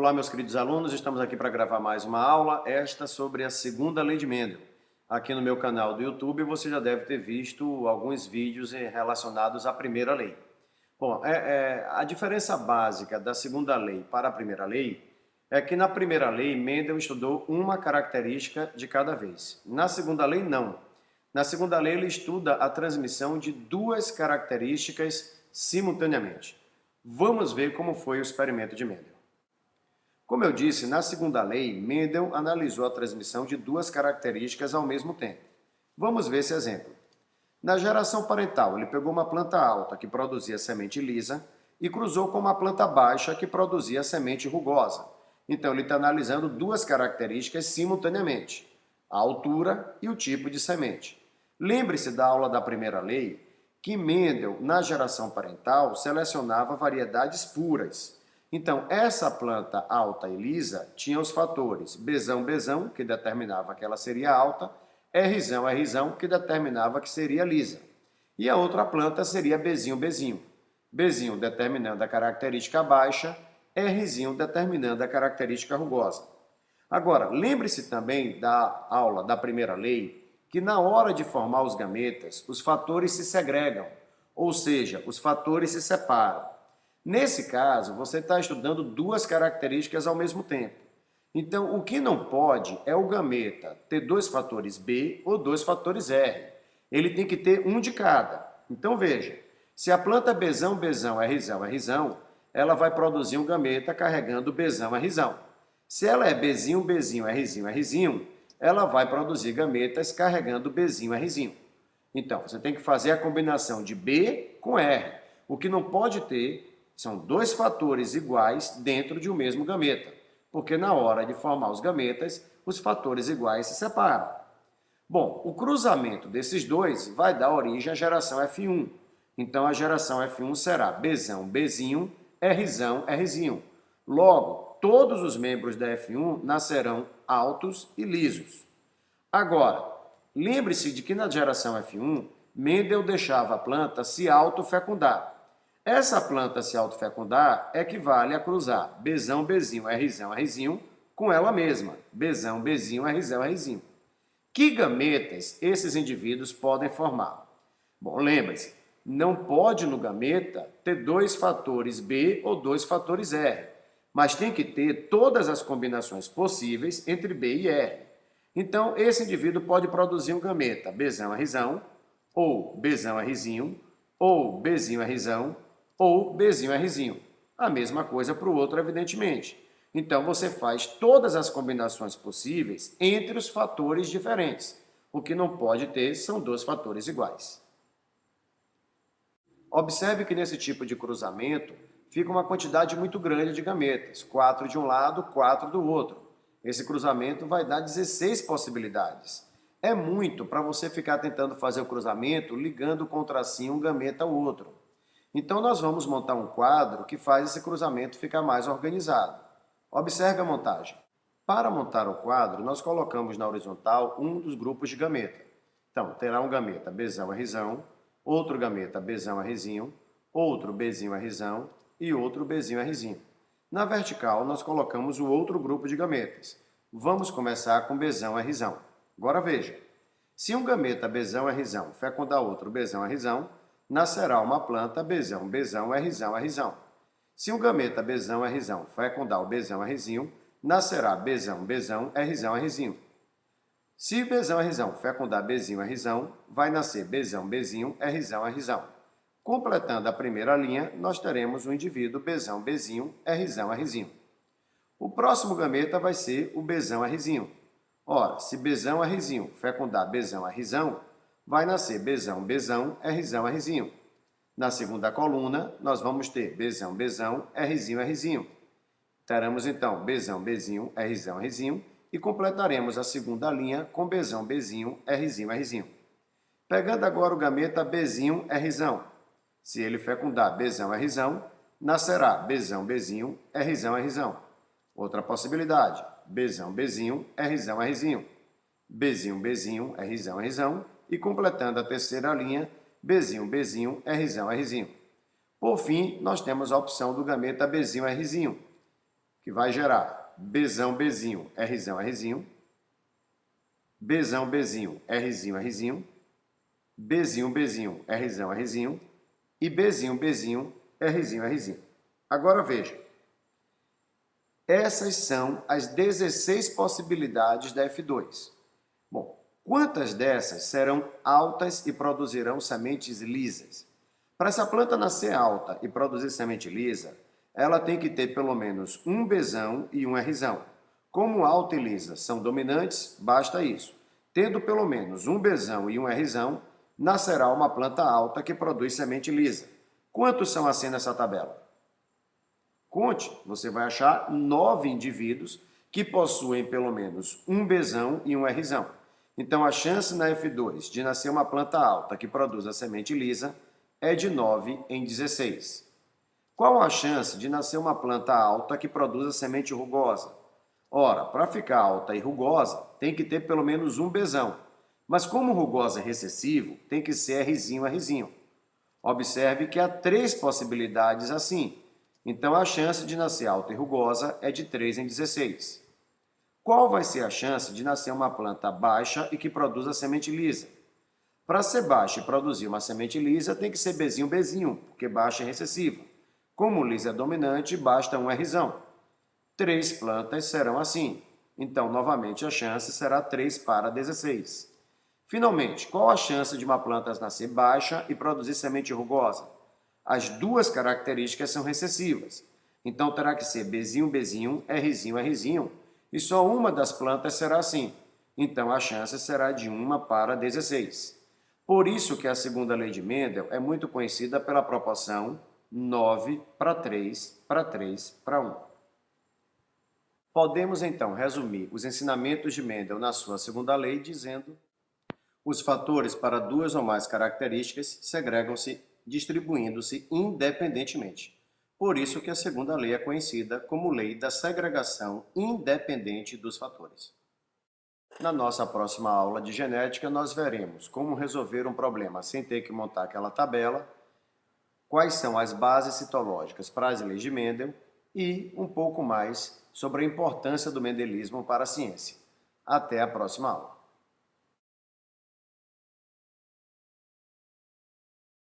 Olá, meus queridos alunos, estamos aqui para gravar mais uma aula, esta sobre a segunda lei de Mendel. Aqui no meu canal do YouTube você já deve ter visto alguns vídeos relacionados à primeira lei. Bom, a diferença básica da segunda lei para a primeira lei é que na primeira lei Mendel estudou uma característica de cada vez. Na segunda lei, não. Na segunda lei ele estuda a transmissão de duas características simultaneamente. Vamos ver como foi o experimento de Mendel. Como eu disse, na segunda lei, Mendel analisou a transmissão de duas características ao mesmo tempo. Vamos ver esse exemplo. Na geração parental, ele pegou uma planta alta que produzia semente lisa e cruzou com uma planta baixa que produzia semente rugosa. Então, ele está analisando duas características simultaneamente, a altura e o tipo de semente. Lembre-se da aula da primeira lei que Mendel, na geração parental, selecionava variedades puras. Então, essa planta alta e lisa tinha os fatores Bzão, que determinava que ela seria alta, Rzão, que determinava que seria lisa. E a outra planta seria Bzinho. Bzinho determinando a característica baixa, Rzinho determinando a característica rugosa. Agora, lembre-se também da aula da primeira lei, que na hora de formar os gametas, os fatores se segregam, ou seja, os fatores se separam. Nesse caso, você está estudando duas características ao mesmo tempo. Então, o que não pode é o gameta ter dois fatores B ou dois fatores R. Ele tem que ter um de cada. Então, veja, se a planta Bzão, Rzão, ela vai produzir um gameta carregando Bzão, Rzão. Se ela é Bzinho, Rzinho, ela vai produzir gametas carregando Bzinho, Rzinho. Então, você tem que fazer a combinação de B com R. O que não pode ter são dois fatores iguais dentro de um mesmo gameta, porque na hora de formar os gametas, os fatores iguais se separam. Bom, o cruzamento desses dois vai dar origem à geração F1. Então, a geração F1 será Bzão, Rzinho. Logo, todos os membros da F1 nascerão altos e lisos. Agora, lembre-se de que na geração F1, Mendel deixava a planta se autofecundar. Essa planta se autofecundar equivale a cruzar Bzão, Rzinho com ela mesma, Bzão, Rzinho. Que gametas esses indivíduos podem formar? Bom, lembre-se, não pode no gameta ter dois fatores B ou dois fatores R, mas tem que ter todas as combinações possíveis entre B e R. Então, esse indivíduo pode produzir um gameta Bzão, Rzão, ou Bzão, Rzinho, ou Bzinho, Rzão, ou Bzinho, Rzinho. A mesma coisa para o outro, evidentemente. Então, você faz todas as combinações possíveis entre os fatores diferentes. O que não pode ter são dois fatores iguais. Observe que nesse tipo de cruzamento fica uma quantidade muito grande de gametas, 4 de um lado, 4 do outro. Esse cruzamento vai dar 16 possibilidades. É muito para você ficar tentando fazer o cruzamento ligando contra si um gameta ao outro. Então, nós vamos montar um quadro que faz esse cruzamento ficar mais organizado. Observe a montagem. Para montar o quadro, nós colocamos na horizontal um dos grupos de gameta. Então, terá um gameta Bzão, Rzão, outro gameta Bzão, Rzinho, outro Bzinho, Rzão e outro Bzinho, Rzinho. Na vertical, nós colocamos o outro grupo de gametas. Vamos começar com Bzão, Rzão. Agora veja, se um gameta Bzão, Rzão fecundar outro Bzão, Rzão, nascerá uma planta Bzão, Rzão. Se um gameta Bzão, Rzão fecundar o Bzão, Rzinho, nascerá Bzão, Rzinho. Se Bzão, Rzão fecundar Bzinho, Rzão, vai nascer Bzão, Rzão. Completando a primeira linha, nós teremos o indivíduo Bzão, Rzinho. O próximo gameta vai ser o Bzão, Rzinho. Ora, se Bzão, Rzinho fecundar Bzão, Rzão, vai nascer Bzão, Rzinho. Na segunda coluna, nós vamos ter Bzão, Rzinho. Teremos então Bzão, Rzinho e completaremos a segunda linha com Bzão, Rzinho. Pegando agora o gameta Bzinho, Rzão. Se ele fecundar Bzão, Rzão, nascerá Bzão, Rzão. Outra possibilidade, Bzão, Rzinho. Bzinho, Rzão. E completando a terceira linha, Bzinho, Rzão. Por fim, nós temos a opção do gameta Bzinho, Rzinho, que vai gerar Bzão, Bzinho, Rzão, Rzinho, Bzão, Bzinho, Rzinho, Rzinho, Bzinho, Bzinho, Rzão, Rzinho e Bzinho, Bzinho, Rzinho, Rzinho. Agora veja, essas são as 16 possibilidades da F2. Bom, quantas dessas serão altas e produzirão sementes lisas? Para essa planta nascer alta e produzir semente lisa, ela tem que ter pelo menos um Bzão e um Rzão. Como alta e lisa são dominantes, basta isso. Tendo pelo menos um Bzão e um Rzão, nascerá uma planta alta que produz semente lisa. Quantos são assim nessa tabela? Conte, você vai achar 9 indivíduos que possuem pelo menos um Bzão e um Rzão. Então, a chance na F2 de nascer uma planta alta que produza semente lisa é de 9 em 16. Qual a chance de nascer uma planta alta que produza semente rugosa? Ora, para ficar alta e rugosa, tem que ter pelo menos um Bzão. Mas como rugosa é recessivo, tem que ser Rzinho, Rzinho. Observe que há 3 possibilidades assim. Então, a chance de nascer alta e rugosa é de 3 em 16. Qual vai ser a chance de nascer uma planta baixa e que produza semente lisa? Para ser baixa e produzir uma semente lisa, tem que ser Bzinho, Bzinho, porque baixa é recessiva. Como lisa é dominante, basta um Rzão. 3 plantas serão assim. Então, novamente, a chance será 3 para 16. Finalmente, qual a chance de uma planta nascer baixa e produzir semente rugosa? As 2 características são recessivas. Então, terá que ser Bzinho, Bzinho, Rzinho, Rzinho, e só uma das plantas será assim. Então, a chance será de 1 para 16. Por isso que a segunda lei de Mendel é muito conhecida pela proporção 9 para 3 para 3 para 1. Podemos, então, resumir os ensinamentos de Mendel na sua segunda lei dizendo: os fatores para 2 ou mais características segregam-se distribuindo-se independentemente. Por isso que a segunda lei é conhecida como lei da segregação independente dos fatores. Na nossa próxima aula de genética, nós veremos como resolver um problema sem ter que montar aquela tabela, quais são as bases citológicas para as leis de Mendel e um pouco mais sobre a importância do mendelismo para a ciência. Até a próxima aula.